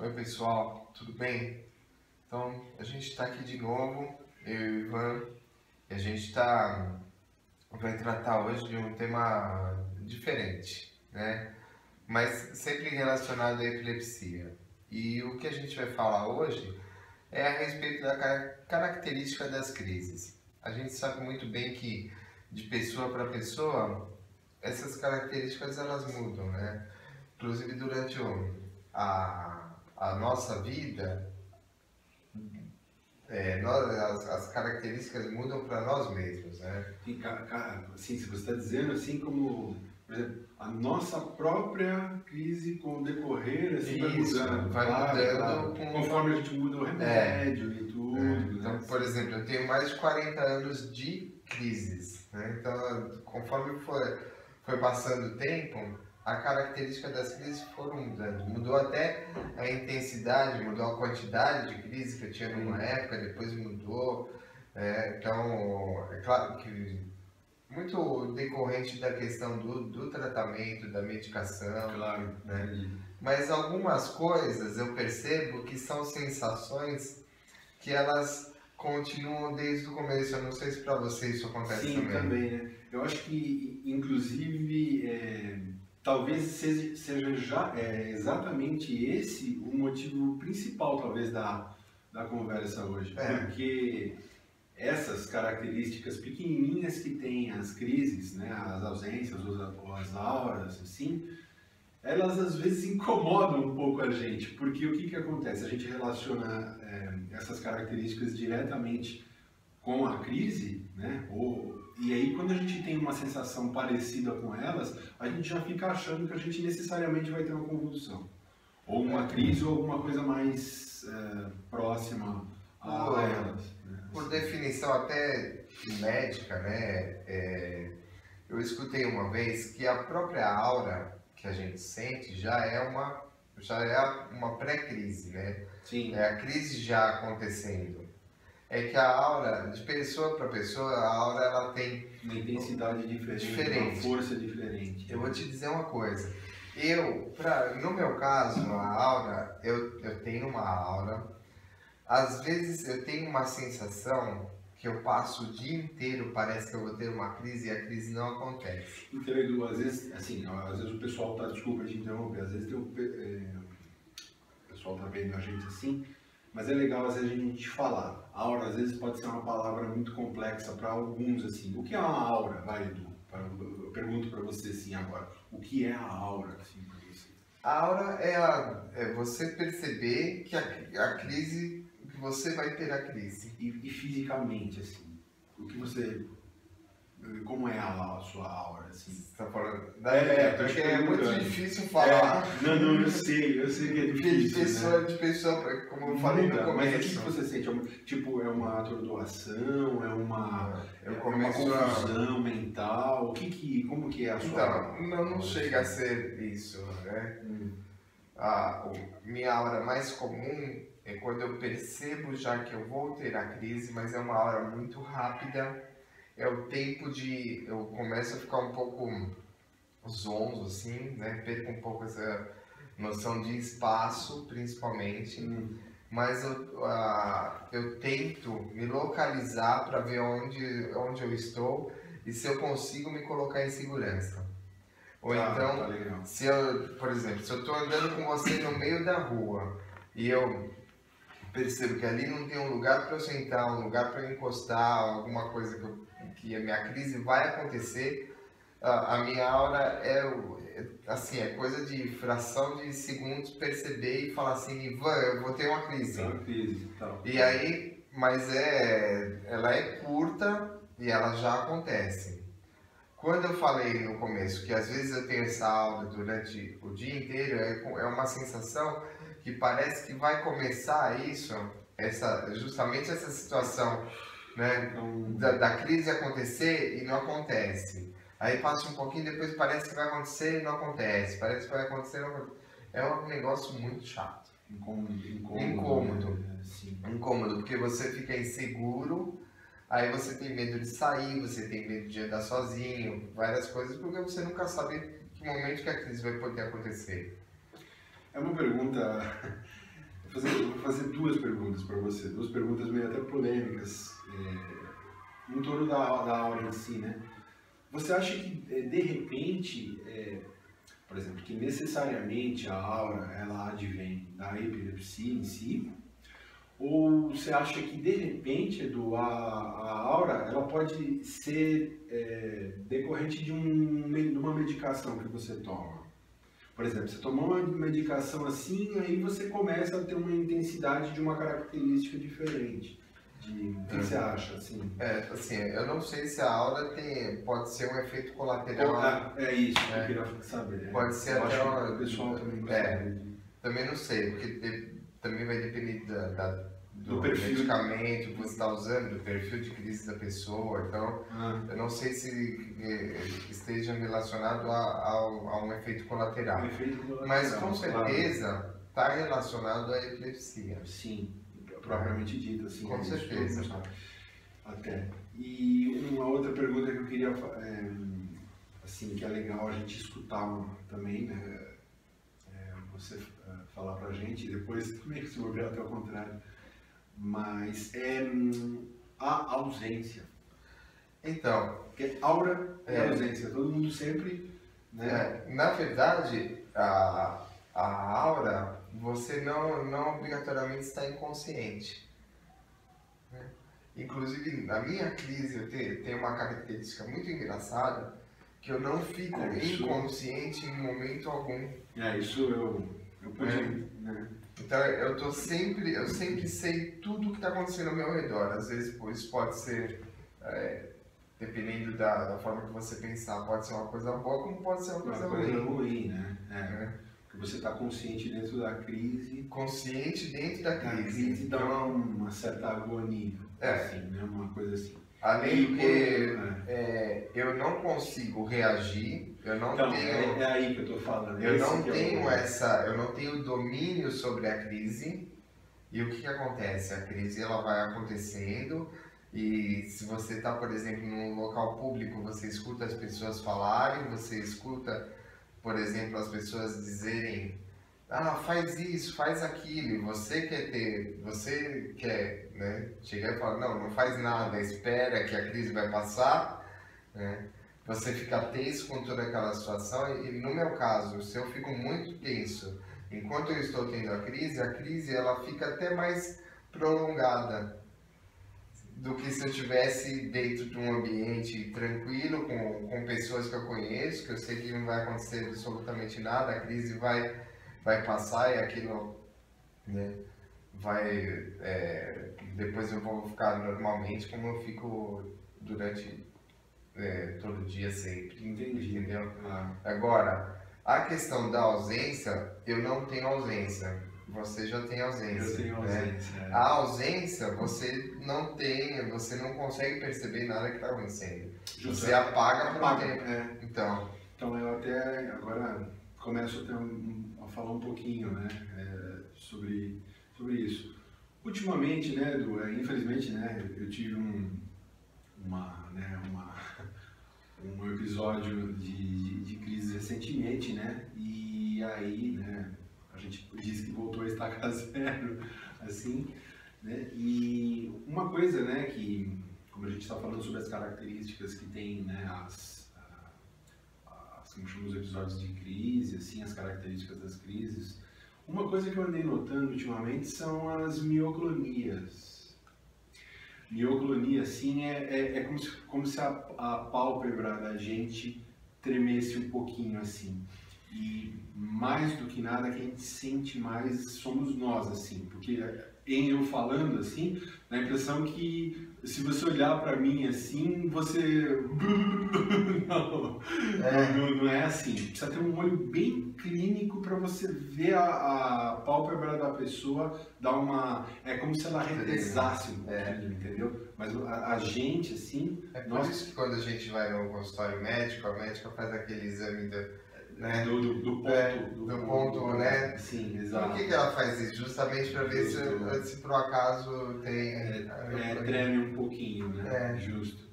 Oi pessoal, tudo bem? Então a gente está aqui de novo, eu e o Ivan, e a gente vai tratar hoje de um tema diferente, né? Mas sempre relacionado à epilepsia. E o que a gente vai falar hoje é a respeito da característica das crises. A gente sabe muito bem que de pessoa para pessoa essas características elas mudam, né? Inclusive durante a nossa vida, as características mudam para nós mesmos, né? Sim, assim, se você está dizendo assim como, por exemplo, a nossa própria crise com o decorrer assim vai Isso, mudando, vai claro. Conforme a gente muda o remédio e tudo, Então, né? por exemplo, eu tenho mais de 40 anos de crises, né? Então, conforme foi passando o tempo, a característica das crises foram mudando. Mudou até a intensidade, mudou a quantidade de crises que eu tinha numa época, depois mudou. Então, é claro que muito decorrente da questão do tratamento, da medicação, Claro, né? Mas algumas coisas eu percebo que são sensações que elas continuam desde o começo. Eu não sei se para você isso acontece sim, também. também, né? Eu acho que, inclusive, talvez seja já exatamente esse o motivo principal, talvez, da conversa hoje. Porque essas características pequenininhas que tem as crises, né, as ausências ou as auras, assim, elas às vezes incomodam um pouco a gente, porque o que acontece? A gente relaciona essas características diretamente com a crise, né? E aí quando a gente tem uma sensação parecida com elas, a gente já fica achando que a gente necessariamente vai ter uma convulsão, ou uma crise ou alguma coisa mais próxima a elas. Né? Por definição até médica, né? Eu escutei uma vez que a própria aura que a gente sente já é uma pré-crise, né? Sim. É a crise já acontecendo. É que a aura, de pessoa para pessoa, a aura ela tem uma intensidade diferente, uma força diferente. Eu vou te dizer uma coisa. No meu caso, a aura, eu tenho uma aura. Às vezes eu tenho uma sensação que eu passo o dia inteiro, parece que eu vou ter uma crise e a crise não acontece. Então, Edu, às vezes, assim, às vezes o pessoal tá, desculpa te interromper, às vezes o pessoal tá vendo a gente assim, mas é legal às vezes a gente falar. Aura, às vezes pode ser uma palavra muito complexa para alguns, assim. O que é uma aura, vai, Edu? Eu pergunto para você assim agora, o que é a aura, assim, para você? A aura é você perceber que a crise, que você vai ter a crise. E fisicamente, assim, o que você... Como é a sua aura, assim? Você tá falando... Porque é muito difícil falar. Não, eu sei que é difícil, de pessoa, como eu falei no começo. Mas o que você sente? Tipo, é uma atordoação? É uma confusão mental? Como que é a sua aura? Então, não chega a ser isso, né? Minha aura mais comum é quando eu percebo já que eu vou ter a crise, mas é uma aura muito rápida. É o tempo eu começo a ficar um pouco zonzo, assim, né? Perco um pouco essa noção de espaço, principalmente. Mas eu tento me localizar para ver onde eu estou e se eu consigo me colocar em segurança. Ou então, por exemplo, se eu estou andando com você no meio da rua e eu percebo que ali não tem um lugar para eu sentar, um lugar para eu encostar, alguma coisa que a minha crise vai acontecer, a minha aura assim, é coisa de fração de segundos perceber e falar assim, Ivan, eu vou ter uma crise. E aí, mas ela é curta e ela já acontece. Quando eu falei no começo que às vezes eu tenho essa aura durante o dia inteiro, é uma sensação que parece que vai começar justamente essa situação, né, da crise acontecer e não acontece. Aí passa um pouquinho, depois parece que vai acontecer e não acontece. Parece que vai acontecer e não acontece. É um negócio muito chato. Incômodo. Incômodo, porque você fica inseguro, aí você tem medo de sair, você tem medo de andar sozinho, várias coisas, porque você nunca sabe que momento que a crise vai poder acontecer. É uma pergunta vou fazer duas perguntas para você, duas perguntas meio até polêmicas, em torno da aura em si, né? Você acha que, de repente, por exemplo, que necessariamente a aura, ela advém da epilepsia em si, ou você acha que, de repente, Edu, a aura, ela pode ser decorrente de uma medicação que você toma? Por exemplo, você tomou uma medicação assim, aí você começa a ter uma intensidade de uma característica diferente. O que você acha, assim? Assim, eu não sei se a aura pode ser um efeito colateral. É isso que eu queria saber. Pode ser eu até acho que o pessoal também gostaria. Também não sei, porque também vai depender do perfil medicamento que você está usando, do perfil de crise da pessoa. Então, eu não sei se esteja relacionado a um efeito colateral. Mas com certeza está relacionado à epilepsia. Sim, propriamente dito, assim. Com certeza. Até. E uma outra pergunta que eu queria, assim, que é legal a gente escutar também, né? Você falar pra gente, e depois também se for até o contrário. Mas a ausência. Então, porque aura é ausência, todo mundo sempre, né? Na verdade, a aura, você não obrigatoriamente está inconsciente. Né? Inclusive, na minha crise, eu tenho uma característica muito engraçada, que eu não fico inconsciente em momento algum. Isso eu pude, né? Então eu sempre sei tudo o que está acontecendo ao meu redor. Às vezes isso pode ser, dependendo da forma que você pensar, pode ser uma coisa boa, como pode ser uma coisa ruim, né? Porque você está consciente dentro da crise. Consciente dentro da crise. A crise dá uma certa agonia, assim, né? Uma coisa assim. Além do que eu não consigo reagir, eu não tenho. É aí que eu estou falando. Eu não tenho domínio sobre a crise. E o que acontece? A crise ela vai acontecendo e se você está, por exemplo, num local público, você escuta as pessoas falarem, você escuta, por exemplo, as pessoas dizerem: faz isso, faz aquilo, e você quer, né, chegar e falar: não faz nada, espera que a crise vai passar, né? Você fica tenso com toda aquela situação e no meu caso, se eu fico muito tenso enquanto eu estou tendo a crise ela fica até mais prolongada do que se eu estivesse dentro de um ambiente tranquilo, com pessoas que eu conheço, que eu sei que não vai acontecer absolutamente nada, a crise vai passar e aquilo, né, depois eu vou ficar normalmente como eu fico durante todo dia sempre. Entendi. Entendeu? Agora, a questão da ausência, eu não tenho ausência. Você já tem ausência. Eu tenho ausência. Né? A ausência, você não consegue perceber nada que está acontecendo. Você apaga por um tempo. Então eu até agora começo a falar um pouquinho, né, sobre isso. Ultimamente, né, Edu, infelizmente, né, eu tive um episódio de crise recentemente, né, e aí, né, a gente diz que voltou a estaca zero, assim, né, e uma coisa, né, que, como a gente está falando sobre as características que tem, né, como chamamos os episódios de crise, assim, as características das crises, uma coisa que eu andei notando ultimamente são as mioclonias. Mioclonia, assim, é como se a pálpebra da gente tremesse um pouquinho, assim. E mais do que nada, quem sente mais somos nós, assim. Porque em eu falando, assim, dá a impressão que se você olhar para mim, assim, você... Não é assim. Precisa ter um olho bem clínico para você ver a pálpebra da pessoa, dar uma... É como se ela retesasse um pouquinho, entendeu? Mas a gente, assim... É por isso que quando a gente vai no consultório médico, a médica faz aquele exame né? do ponto, né? Sim, exato. Por que ela faz isso? Justamente para ver se por acaso tem... treme um pouquinho, né? Justo.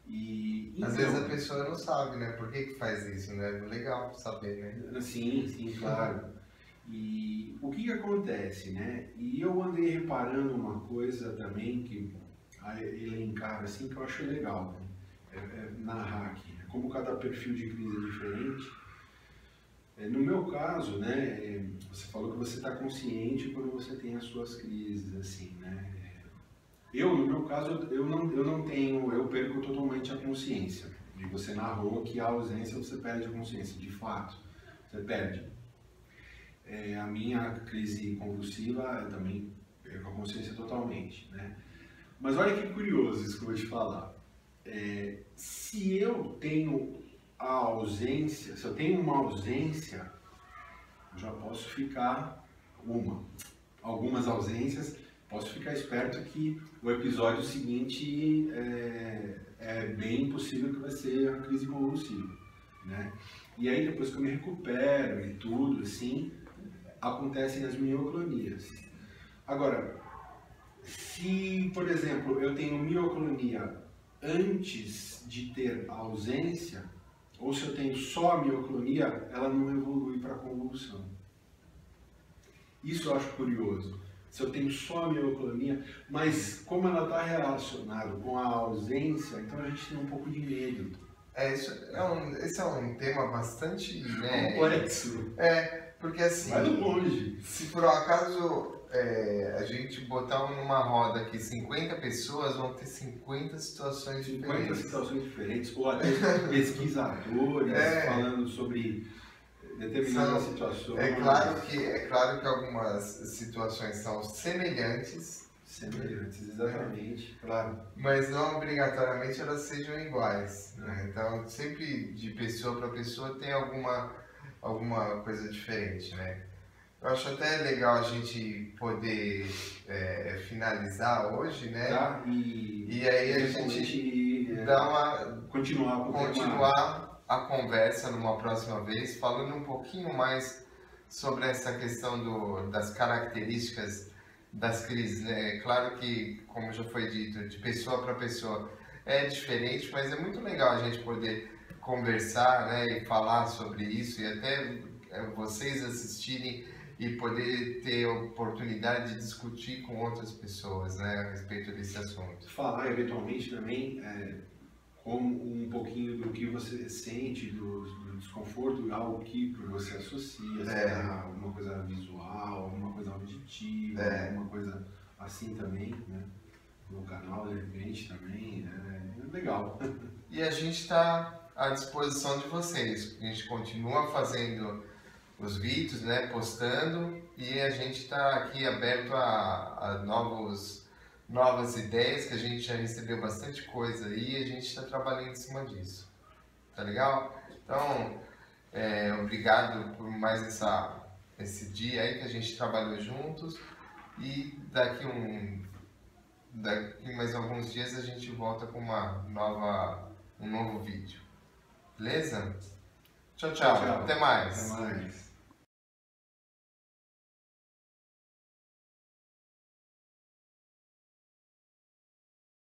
E, às vezes a pessoa não sabe, né? Por que faz isso, né? Legal saber, né? Sim, claro. E o que acontece, né? E eu andei reparando uma coisa também que a elencar assim que eu acho legal, né? Narrar aqui, né? Como cada perfil de crise é diferente. No meu caso, né? Você falou que você está consciente quando você tem as suas crises, assim, né? No meu caso, eu não tenho, eu perco totalmente a consciência. E você narrou que a ausência você perde a consciência, de fato, você perde. A minha crise convulsiva, eu também perco a consciência totalmente, né? Mas olha que curioso isso que eu vou te falar. Se eu tenho a ausência, se eu tenho uma ausência, eu já posso ficar algumas ausências, posso ficar esperto que o episódio seguinte é bem possível que vai ser a crise convulsiva, né? E aí depois que eu me recupero e tudo, assim, acontecem as mioclonias. Agora, se, por exemplo, eu tenho mioclonia antes de ter a ausência, ou se eu tenho só a mioclonia, ela não evolui para convulsão. Isso eu acho curioso. Se eu tenho só a mioclonia, mas como ela está relacionada com a ausência, então a gente tem um pouco de medo. Esse é um tema bastante, né, complexo. Porque assim, vai longe. Se por um acaso a gente botar numa roda aqui 50 pessoas, vão ter 50 situações diferentes. 50 situações diferentes, ou até pesquisadores falando sobre determinadas situações. É claro que algumas situações são semelhantes. Semelhantes, exatamente, claro. Mas não obrigatoriamente elas sejam iguais, né? Então, sempre de pessoa para pessoa tem alguma coisa diferente, né? Eu acho até legal a gente poder finalizar hoje, né? Tá, e aí a gente continuar a conversa numa próxima vez, falando um pouquinho mais sobre essa questão das características das crises, né? Claro que, como já foi dito, de pessoa para pessoa é diferente, mas é muito legal a gente poder conversar, né, e falar sobre isso, e até vocês assistirem e poder ter a oportunidade de discutir com outras pessoas, né, a respeito desse assunto. Falar eventualmente também como um pouquinho do que você sente, do desconforto, algo que você associa, alguma coisa visual, alguma coisa auditiva, alguma coisa assim também, né? No canal, de repente, também, é legal. E a gente está à disposição de vocês, a gente continua fazendo os vídeos, né, postando, e a gente está aqui aberto a novas ideias, que a gente já recebeu bastante coisa aí, e a gente está trabalhando em cima disso. Tá legal? Então, obrigado por mais esse dia aí que a gente trabalhou juntos, e daqui mais alguns dias a gente volta com um novo vídeo. Beleza? Tchau, tchau. Até mais. Até mais.